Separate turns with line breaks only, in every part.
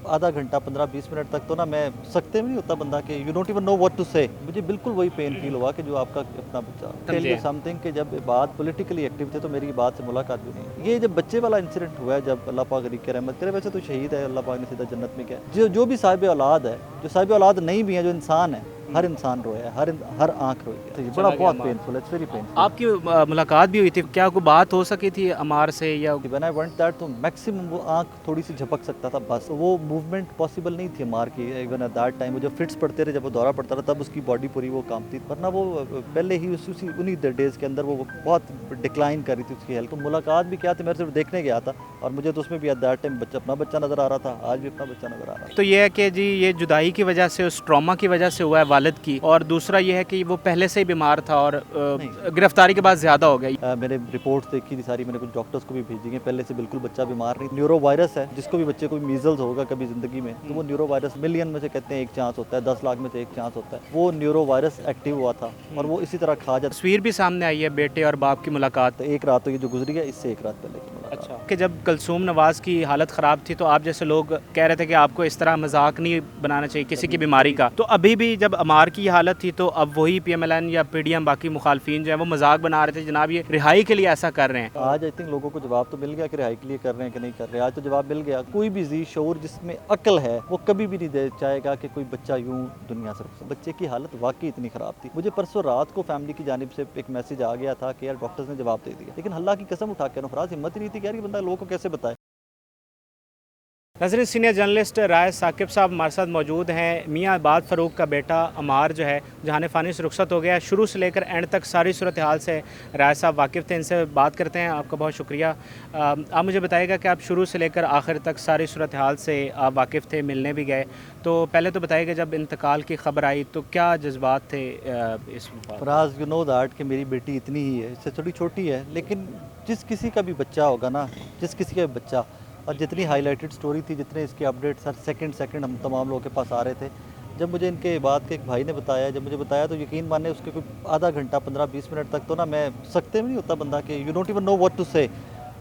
आधा घंटा 15-20 मिनट तक तो ना मैं सकते में नहीं होता बंदा कि you don't even know what to say. मुझे बिल्कुल वही पेन फील हुआ कि जो आपका अपना बच्चा टेल यू समथिंग कि जब बात पॉलिटिकली एक्टिव थे तो मेरी बात से मुलाकात भी नहीं। ये जब बच्चे वाला इंसिडेंट हुआ है, जब अल्लाह पाक की रहमत करे, वैसे तो शहीद है, अल्लाह पाक ने सीधा जन्नत में किया। जो भी साहिब औलाद है, जो साहिब औलाद नहीं भी है, जो इंसान है, हर इंसान रोया है, हर आंख रोई है। तो ये बड़ा बहुत पेनफुल है, इट्स वेरी पेनफुल।
आपकी मुलाकात भी हुई थी, क्या कोई बात हो सकी थी अमार से या
व्हेन आई वेंट दैट तो मैक्सिमम वो आंख थोड़ी सी झपक सकता था बस, वो मूवमेंट पॉसिबल नहीं थी मार की। इवन एट दैट टाइम वो जब फिट्स पड़ते रहे, जब वो दौरा पड़ता था, तब उसकी बॉडी पूरी वो कांपती थी, वरना वो पहले ही उसी उन्हीं डेज के अंदर वो बहुत डिक्लाइन कर रही थी उसकी हेल्थ। तो मुलाकात भी क्या थी, मैं सिर्फ देखने गया था और मुझे तो उसमें भी एट दैट टाइम अपना बच्चा नज़र आ रहा था, आज भी अपना बच्चा नज़र आ रहा था।
तो ये है कि जी ये जुदाई की वजह से, उस ट्रॉमा की वजह से हुआ है वालिद की, और दूसरा ये है कि वो पहले से ही बीमार था और गिरफ्तारी के बाद ज़्यादा हो गई।
मैंने रिपोर्ट्स देखी थी सारी, मैंने कुछ डॉक्टर्स को भी भेजी है, पहले से बिल्कुल बच्चा बीमार नहीं। न्यूरो वायरस है, जिसको भी बच्चे को मीजल्स होगा कभी ज़िंदगी में, तो वो न्यूरो वायरस मिलियन में से कहते हैं एक चांस होता है, 10 लाख में से एक चांस होता है। वो न्यूरो वायरस एक्टिव हुआ था और वो इसी तरह खा जाता।
तस्वीर भी सामने आई है बेटे और बाप की मुलाकात।
तो एक रात तो ये जो गुजरी है, इससे एक रात पहले की मुलाकात।
अच्छा, कि जब कलसूम नवाज़ की हालत ख़राब थी तो आप जैसे लोग कह रहे थे कि आपको इस तरह मजाक नहीं बनाना चाहिए किसी की बीमारी का, तो अभी भी जब अमार की हालत थी तो अब वही PMLN या PDM बाकी मुखालफिन जो है वो मजाक बना रहे थे, जनाब ये रिहाई के लिए ऐसा कर रहे हैं।
आज आई थिंक लोगों को जवाब तो मिल गया कि रिहाई के लिए कर रहे हैं कि नहीं कर रहे हैं। आज तो जवाब मिल गया। कोई भी जी शऊर जिसमें अक्ल है वो कभी भी नहीं दे चाहेगा कि कोई बच्चा यूं दुनिया से। बच्चे की हालत वाकई इतनी ख़राब थी। मुझे परसों रात को फैमिली की जानिब से एक मैसेज आ गया था कि यार डॉक्टर्स ने जवाब दे दिया, लेकिन अल्लाह की कसम उठा के नफराज हिम्मत ही नहीं थी कि यार ये बंदा लोगों को कैसे बताए।
नजर सीनियर जर्नलिस्ट राय साकिब साहब हमारे साथ मौजूद हैं। मियाँ इबाद फ़रूक का बेटा अमार जो है जहान फ़ानी से रुखसत हो गया, शुरू से लेकर एंड तक सारी सूरत हाल से राय साहब वाकिफ़ थे, इनसे बात करते हैं। आपका बहुत शुक्रिया। आप मुझे बताइएगा कि आप शुरू से लेकर आखिर तक सारी सूरत हाल से आप वाकिफ़ थे, मिलने भी गए, तो पहले तो बताइएगा जब इंतकाल की खबर आई तो क्या जज्बात थे इस बात?
फराज, यू नो दैट कि मेरी बेटी इतनी ही है, इससे थोड़ी छोटी है, लेकिन जिस किसी का भी बच्चा होगा ना, जिस किसी का भी बच्चा, और जितनी हाईलाइटेड स्टोरी थी, जितने इसके अपडेट्स हर सेकंड हम तमाम लोगों के पास आ रहे थे, जब मुझे इनके बात के एक भाई ने बताया, जब मुझे बताया तो यकीन माने उसके कोई आधा घंटा 15-20 मिनट तक तो ना मैं सकते में नहीं होता बंदा कि you don't even know what to say.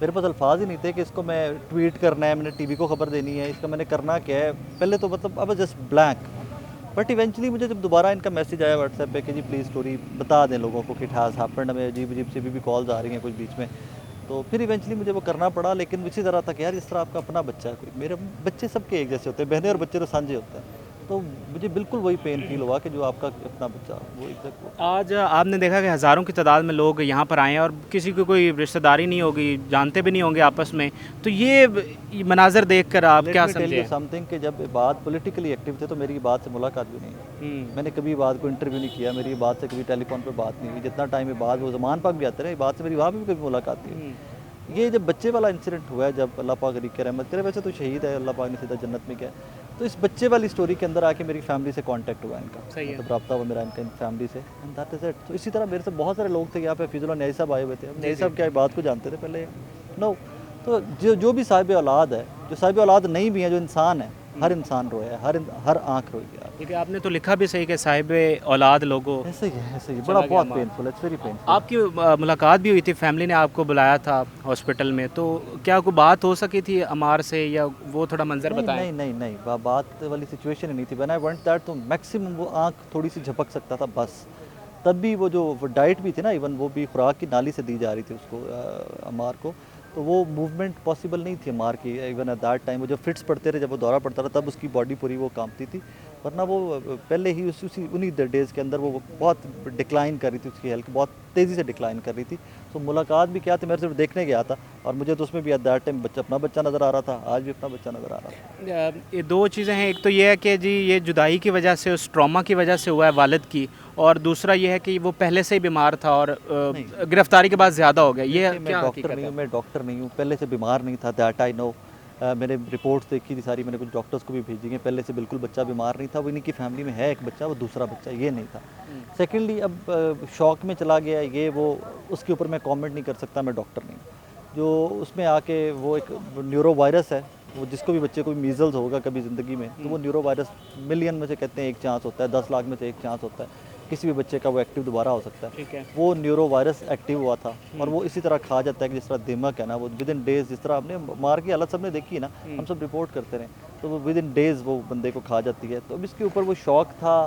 मेरे पास अल्फाज ही नहीं थे कि इसको मैं ट्वीट करना है, मैंने टीवी को खबर देनी है, इसका मैंने करना क्या है। पहले तो मतलब अब जस्ट ब्लैंक। बट इवेंचुअली मुझे जब दोबारा इनका मैसेज आया व्हाट्सएप पे कि जी प्लीज़ स्टोरी बता दें लोगों को कि इट हैज़ हैपेंड, हमें अजीब अजीब सी भी कॉल्स आ रही हैं कुछ बीच में, तो फिर इवेंचुअली मुझे वो करना पड़ा। लेकिन इसी तरह था कि यार इस तरह आपका अपना बच्चा है कोई, मेरे बच्चे सबके एक जैसे होते हैं, बहनें और बच्चे तो साझे होते हैं, तो मुझे बिल्कुल वही पेन फील हुआ कि जो आपका अपना बच्चा वो एग्जैक्ट।
आज आपने देखा कि हज़ारों की तादाद में लोग यहाँ पर आए हैं और किसी की कोई रिश्तेदारी नहीं होगी, जानते भी नहीं होंगे आपस में, तो ये मनाजर देख कर आप क्या समझे?
समथिंग कि जब बात पॉलिटिकली एक्टिव थे तो मेरी बात से मुलाकात भी नहीं। मैंने कभी बात को इंटरव्यू नहीं किया, मेरी बात से कभी टेलीफोन पे बात नहीं हुई। जितना टाइम में बात वो ज़मान पाक भी आते रहे, बात से मेरी वहाँ पे भी कभी मुलाकात नहीं हुई। ये जब बच्चे वाला इंसिडेंट हुआ है, जब अल्लाह पाक की रहमत करे, वैसे तो शहीद है, अल्लाह पाक ने सीधा जन्नत में किया, तो इस बच्चे वाली स्टोरी के अंदर आके मेरी फैमिली से कांटेक्ट हुआ इनका, मतलब रब्ता हुआ मेरा इनका फैमिली से, एंड दैट इज़ इट। तो इसी तरह मेरे से बहुत सारे लोग थे यहाँ पे, फिजुल्लाह न्याई साहब आए हुए थे। न्याई साहब क्या बात को जानते थे पहले? नो। तो जो भी साहिब औलाद है, जो साहिब औलाद नहीं भी है, जो इंसान है, हर इंसान रोया है, हर आंख रोई है।
देखिए आपने तो लिखा भी सही कि साहिब औलाद लोगों,
ऐसे ही है, ऐसे ही बड़ा बहुत पेनफुल है, इट्स वेरी पेनफुल।
आपकी मुलाकात भी हुई थी, फैमिली ने आपको बुलाया था हॉस्पिटल में, तो क्या कोई बात हो सकी थी अमार से या वो थोड़ा मंजर बताएं?
नहीं, बात वाली सिचुएशन ही नहीं थी। व्हेन आई वेंट दैट तो मैक्सिमम वो आंख थोड़ी सी झपक सकता था बस। तब भी वो जो डाइट भी थी ना, इवन वो भी खुराक की नाली से दी जा रही थी उसको, अमार को, तो वो मूवमेंट पॉसिबल नहीं थी अमार की। इवन एट दैट टाइम वो जब फिट्स पड़ते रहे, जब वो दौरा पड़ता था, तब उसकी बॉडी पूरी वो कांपती थी, वरना वो पहले ही उसी उन्हीं डेज़ के अंदर वो बहुत डिक्लाइन कर रही थी, उसकी हेल्थ बहुत तेज़ी से डिक्लाइन कर रही थी। तो मुलाकात भी क्या थी, मैं सिर्फ देखने गया था और मुझे तो उसमें भी एट दैट टाइम अपना बच्चा नज़र आ रहा था, आज भी अपना बच्चा नज़र आ रहा था।
ये दो चीज़ें हैं, एक तो ये है कि जी ये जुदाई की वजह से, उस ट्रॉमा की वजह से हुआ है वालिद की, और दूसरा ये है कि वो पहले से ही बीमार था और गिरफ्तारी के बाद ज़्यादा हो गया। ये क्या हकीकत है?
मैं डॉक्टर नहीं हूँ, पहले से बीमार नहीं था, दैट आई नो। मैंने रिपोर्ट्स देखी थी सारी, मैंने कुछ डॉक्टर्स को भी भेजी हैं, पहले से बिल्कुल बच्चा बीमार नहीं था। वो इन्हीं की फैमिली में है एक बच्चा, वो दूसरा बच्चा ये नहीं था। सेकेंडली अब शौक में चला गया ये वो, उसके ऊपर मैं कमेंट नहीं कर सकता, मैं डॉक्टर नहीं हूँ। जो उसमें आके वो एक न्यूरो वायरस है, वो जिसको भी बच्चे को मीजल्स होगा कभी ज़िंदगी में, तो वो न्यूरो वायरस मिलियन में से कहते हैं एक चांस होता है, 10 लाख में से एक चांस होता है। किसी भी बच्चे का वो एक्टिव दोबारा हो सकता है।
ठीक है।
वो न्यूरो वायरस एक्टिव हुआ था और वो इसी तरह खा जाता है कि जिस तरह दिमाग है ना, वो विद इन डेज, जिस तरह आपने मार की हालत सबने देखी है ना, हम सब रिपोर्ट करते रहे, तो वो विद इन डेज वो बंदे को खा जाती है। तो अब इसके ऊपर वो शॉक था,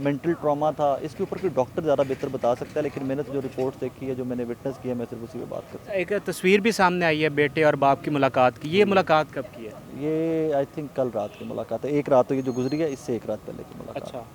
मेंटल ट्रॉमा था, इसके ऊपर कोई डॉक्टर ज़्यादा बेहतर बता सकता है, लेकिन मैंने तो जो रिपोर्ट्स देखी है, जो मैंने विटनेस की है, मैं सिर्फ उसी पे बात करता
एक तस्वीर भी सामने आई है बेटे और बाप की मुलाकात की, ये मुलाकात कब की है?
हूँ। ये आई थिंक कल रात की मुलाकात है, एक रात तो ये जो गुजरी है, इससे एक रात पहले की मुलाकात।
अच्छा।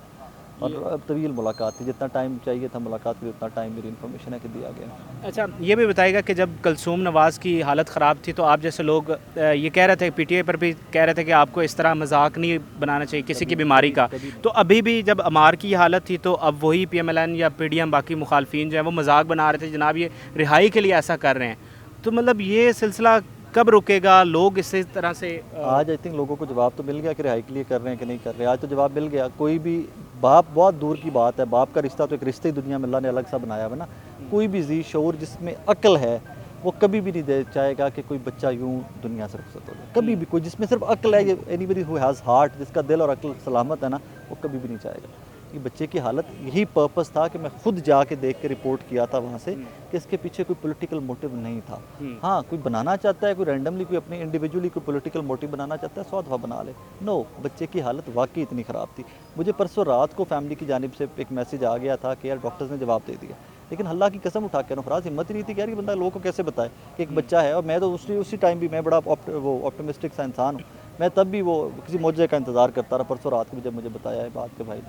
और अब तवील मुलाकात थी, जितना टाइम चाहिए था मुलाकात के लिए उतना टाइम मेरी इन्फॉर्मेशन है कि दिया गया।
अच्छा, ये भी बताइएगा कि जब कलसूम नवाज़ की हालत ख़राब थी तो आप जैसे लोग ये कह रहे थे, पीटीआई पर भी कह रहे थे कि आपको इस तरह मजाक नहीं बनाना चाहिए किसी की बीमारी का, तो अभी भी जब अमार की ये हालत थी तो अब वही पीएमएलएन या पीडीएम बाकी मुखालफिन जो है वो मजाक बना रहे थे, जनाब ये रिहाई के लिए ऐसा कर रहे हैं, तो मतलब ये सिलसिला कब रुकेगा? लोग इसी तरह से
आज आई थिंक लोगों को जवाब तो मिल गया कि रिहाई के लिए कर रहे हैं कि नहीं कर रहे हैं। आज तो जवाब मिल गया। कोई भी बाप, बहुत दूर की बात है, बाप का रिश्ता तो एक रिश्ते ही दुनिया में अल्लाह ने अलग सा बनाया हुआ है ना। कोई भी जी शऊर जिसमें अक्ल है वो कभी भी नहीं दे चाहेगा कि कोई बच्चा यूं दुनिया से रुखसत हो जाए। कभी भी कोई जिसमें सिर्फ अक्ल है, एनीबडी हु हैज़ हार्ट, जिसका दिल और अक्ल सलामत है ना, वो कभी भी नहीं चाहेगा कि बच्चे की हालत। यही पर्पस था कि मैं खुद जाके देख के रिपोर्ट किया था वहाँ से कि इसके पीछे कोई पॉलिटिकल मोटिव नहीं था। हाँ, कोई बनाना चाहता है, कोई रैंडमली कोई अपनी इंडिविजुअली कोई पॉलिटिकल मोटिव बनाना चाहता है, 100 दफ़ा बना ले। नो, बच्चे की हालत वाकई इतनी ख़राब थी। मुझे परसों रात को फैमिली की जानिब से एक मैसेज आ गया था कि यार डॉक्टर्स ने जवाब दे दिया, लेकिन अल्लाह की कसम उठा के फराज हिम्मत ही नहीं थी कि यार ये बंदा लोगों को कैसे बताए कि एक बच्चा है। और मैं तो उसी टाइम भी मैं बड़ा वो ऑप्टिमिस्टिक सा इंसान हूँ। मैं तब भी वो किसी मौजे का इंतज़ार करता रहा। परसों रात को जब मुझे बताया है बात के भाई,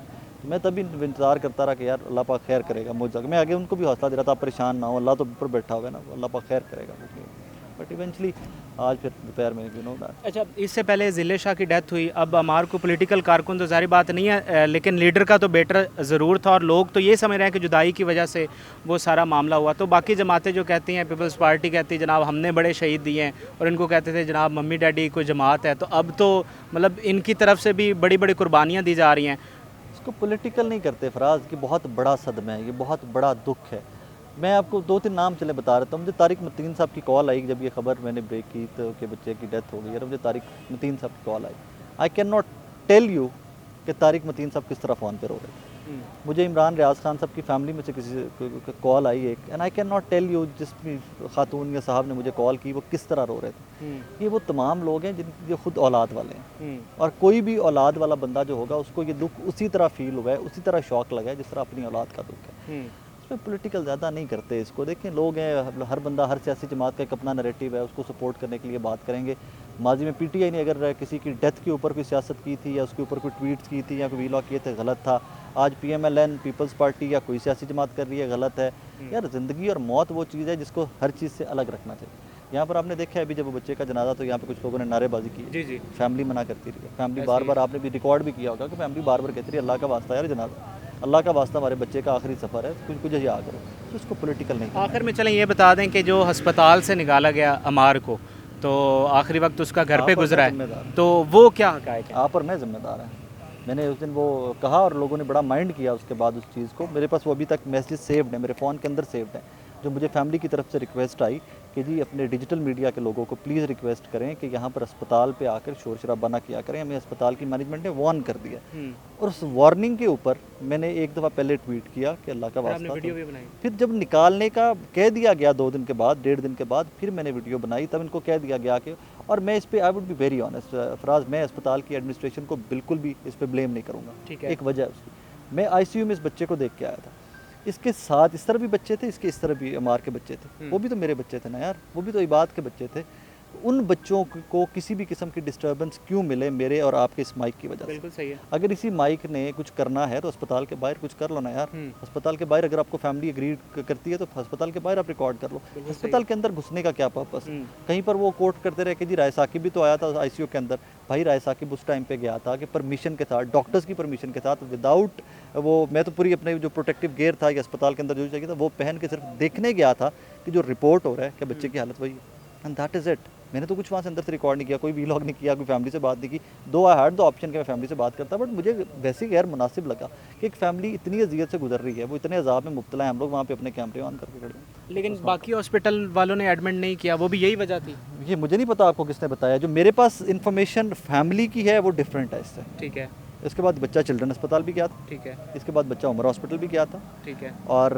तो मैं तभी इंतज़ार करता रहा कि यार अल्लाह पाक खैर करेगा मौजा। मैं आगे उनको भी हौसला दे रहा था, आप परेशान ना हो, अल्लाह तो ऊपर बैठा हुआ है ना, अल्लाह पाक खैर करेगा। बट इवेंचुअली आज फिर दोपहर में यू नो दैट।
अच्छा, इससे पहले ज़िले शाह की डेथ हुई, अब अमार को पॉलिटिकल कारकुन तो ज़ाहिर बात नहीं है, लेकिन लीडर का तो बेटर ज़रूर था और लोग तो ये समझ रहे हैं कि जुदाई की वजह से वो सारा मामला हुआ। तो बाकी जमातें जो कहती हैं, पीपल्स पार्टी कहती है जनाब हमने बड़े शहीद दिए हैं, और इनको कहते थे जनाब मम्मी डैडी कोई जमात है, तो अब तो मतलब इनकी तरफ से भी बड़ी बड़ी कुर्बानियाँ दी जा रही हैं।
इसको पॉलिटिकल नहीं करते फराज, कि बहुत बड़ा सदमा है, ये बहुत बड़ा दुख है। मैं आपको 2-3 नाम चले बता रहा था। मुझे तारिक मतीन साहब की कॉल आई जब ये खबर मैंने ब्रेक की तो कि बच्चे की डेथ हो गई है। मुझे तारिक मतीन साहब की कॉल आई। I can not tell you कि तारिक मतीन साहब किस तरह फ़ोन पे रो रहे थे। मुझे इमरान रियाज खान साहब की फैमिली में से किसी कॉल आई एक, and I can not tell you जिस भी खातून या साहब ने मुझे कॉल की वो किस तरह रो रहे थे। ये वो तमाम लोग हैं जो खुद औलाद वाले हैं, और कोई भी औलाद वाला बंदा जो होगा उसको ये दुख उसी तरह फील हुआ है, उसी तरह शौक लगा है जिस तरह अपनी औलाद का दुख है। इसमें पॉलिटिकल ज़्यादा नहीं करते इसको। देखें, लोग हैं, हर बंदा, हर सियासी जमात का एक अपना नैरेटिव है, उसको सपोर्ट करने के लिए बात करेंगे। माजी में पीटीआई ने अगर किसी की डेथ के ऊपर कोई सियासत की थी या उसके ऊपर कोई ट्वीट्स की थी या कोई वीलॉग किए थे, गलत था। आज पीएमएलएन, पीपल्स पार्टी या कोई सियासी जमात कर रही है, गलत है। यार ज़िंदगी और मौत वो चीज़ है जिसको हर चीज़ से अलग रखना चाहिए। यहाँ पर आपने देखा है अभी जब वो बच्चे का जनाजा, तो यहाँ पे कुछ लोगों ने नारेबाजी की।
जी।
फैमिली मना करती रही है। फैमिली बार बार, आपने भी रिकॉर्ड भी किया होगा कि फैमिली बार बार कहती रही अल्लाह का वास्ता यार जनाजा, अल्लाह का वास्ता, हमारे बच्चे का आखिरी सफ़र है, कुछ ही आ करो। तो इसको पॉलिटिकल नहीं।
आखिर में चलें ये बता दें कि जो अस्पताल से निकाला गया अमार को, तो आखिरी वक्त उसका घर पे गुजरा है, तो वो क्या हक़ाइक़ है?
आप और मैं जिम्मेदार हैं। मैंने उस दिन वो कहा और लोगों ने बड़ा माइंड किया उसके बाद उस चीज़ को। मेरे पास वो अभी तक मैसेज सेव्ड है, मेरे फ़ोन के अंदर सेव्ड है, जो मुझे फैमिली की तरफ से रिक्वेस्ट आई कि जी अपने डिजिटल मीडिया के लोगों को प्लीज़ रिक्वेस्ट करें कि यहाँ पर अस्पताल पे आकर शोर शराबा ना किया करें। हमें अस्पताल की मैनेजमेंट ने वार्न कर दिया, और उस वार्निंग के ऊपर मैंने एक दफ़ा पहले ट्वीट किया कि अल्लाह का वास्ता।
वीडियो भी बनाई।
फिर जब निकालने का कह दिया गया 2 दिन के बाद, 1.5 दिन के बाद, फिर मैंने वीडियो बनाई, तब इनको कह दिया गया कि, और मैं इस पे I would be very honest Faraz, मैं अस्पताल की एडमिनिस्ट्रेशन को बिल्कुल भी इस पे ब्लेम नहीं करूँगा।
ठीक है।
एक वजह है उसकी, मैं आईसीयू में इस बच्चे को देख के आया था। इसके साथ इस तरह भी बच्चे थे, इसके इस तरह भी अमार के बच्चे थे। वो भी तो मेरे बच्चे थे ना यार, वो भी तो इबाद के बच्चे थे। उन बच्चों को किसी भी किस्म की डिस्टर्बेंस क्यों मिले मेरे और आपके इस माइक की वजह से?
बिल्कुल सही है।
अगर इसी माइक ने कुछ करना है तो अस्पताल के बाहर कुछ कर लो ना यार। अस्पताल के बाहर अगर आपको फैमिली एग्री करती है तो अस्पताल के बाहर आप रिकॉर्ड कर लो। अस्पताल के अंदर घुसने का क्या पर्पस? कहीं पर वो कोर्ट करते रहे कि जी राय साकिब भी तो आया था आईसीयू के अंदर। भाई राय साकिब उस टाइम पे गया था कि परमिशन के साथ, डॉक्टर्स की परमिशन के साथ, विदाउट वो, मैं तो पूरी अपने जो प्रोटेक्टिव गेयर था या अस्पताल के अंदर जो चाहिए था वो पहन के सिर्फ देखने गया था कि जो रिपोर्ट हो रहा है कि बच्चे की हालत वही है, एंड दैट इज़ इट। मैंने तो कुछ वहाँ से अंदर से रिकॉर्ड नहीं किया, कोई वीलॉग नहीं किया, कोई फैमिली से बात नहीं की। दो आई हैड द ऑप्शन कि मैं फैमिली से बात करता, बट मुझे वैसे ही गैर मुनासिब लगा कि एक फैमिली इतनी अजियत से गुजर रही है, वो इतने अजाब में मुब्तला है, हम लोग वहाँ पे अपने कैमरे ऑन करके खड़े हैं।
लेकिन बाकी हॉस्पिटल वालों ने एडमिट नहीं किया, वो भी यही वजह थी?
ये मुझे नहीं पता आपको किसने बताया। जो मेरे पास इन्फॉर्मेशन फैमिली की है वो डिफरेंट है इससे।
ठीक है।
इसके बाद बच्चा चिल्ड्रन अस्पताल भी गया था,
ठीक है,
इसके बाद बच्चा उमर हॉस्पिटल भी गया था,
ठीक है,
और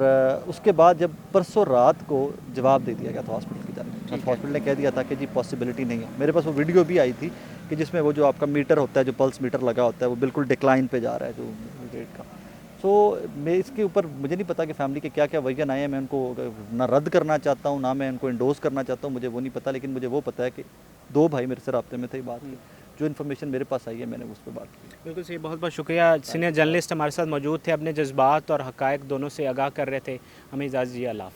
उसके बाद जब परसों रात को जवाब दे दिया गया था हॉस्पिटल की तरफ।
ठीक है।
हॉस्पिटल ने कह दिया था कि जी पॉसिबिलिटी नहीं है। मेरे पास वो वीडियो भी आई थी कि जिसमें वो जो आपका मीटर होता है, जो पल्स मीटर लगा होता है, वो बिल्कुल डिक्लाइन पे जा रहा है जो रेट का। सो मैं इसके ऊपर मुझे नहीं पता कि फैमिली के क्या क्या वर्जन आए हैं। मैं उनको ना रद्द करना चाहता हूँ, ना मैं उनको इंडोर्स करना चाहता हूँ, मुझे वो नहीं पता। लेकिन मुझे वो पता है कि 2 भाई मेरे से राब्ते में थे बात की। जो इन्फॉर्मेशन मेरे पास आई है मैंने उस पर बात की।
बिल्कुल सही, बहुत बहुत शुक्रिया। सीनियर जर्नलिस्ट हमारे साथ मौजूद थे, अपने जज्बात और हक़ाइक़ दोनों से आगाह कर रहे थे। हमें इजाज़त दीजिए, अल्लाह हाफ़िज़।